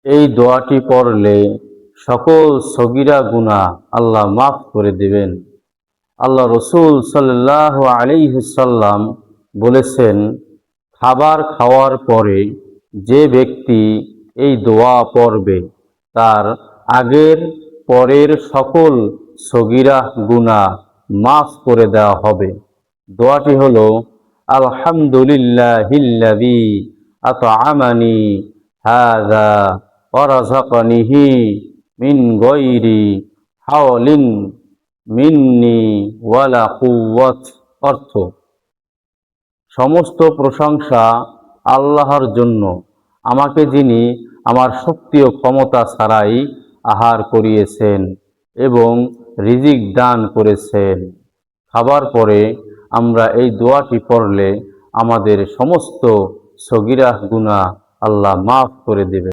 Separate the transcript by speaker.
Speaker 1: এই দোয়াটি পড়লে সকল সগীরা গুনাহ আল্লাহ মাফ করে দেবেন। আল্লাহ রসুল সাল্লাল্লাহু আলাইহি সাল্লাম বলেছেন, খাবার খাওয়ার পরে যে ব্যক্তি এই দোয়া পড়বে তার আগের পরের সকল সগীরা গুনাহ মাফ করে দেওয়া হবে। দোয়াটি হলো, আলহামদুলিল্লাহিল্লাযী আতআমানি হাযা ওয়া রাযাকানিহি মিন গায়রি হাওলিন মিন্নি ওয়ালা কুওয়াত। অর্থ, সমস্ত প্রশংসা আল্লাহর জন্য, আমাকে যিনি আমার শক্তি ও ক্ষমতা ছাড়াই আহার করিয়েছেন এবং রিজিক দান করেছেন। খাবার পরে আমরা এই দোয়াটি পড়লে আমাদের সমস্ত সগীরা গুনাহ আল্লাহ মাফ করে দেবেন।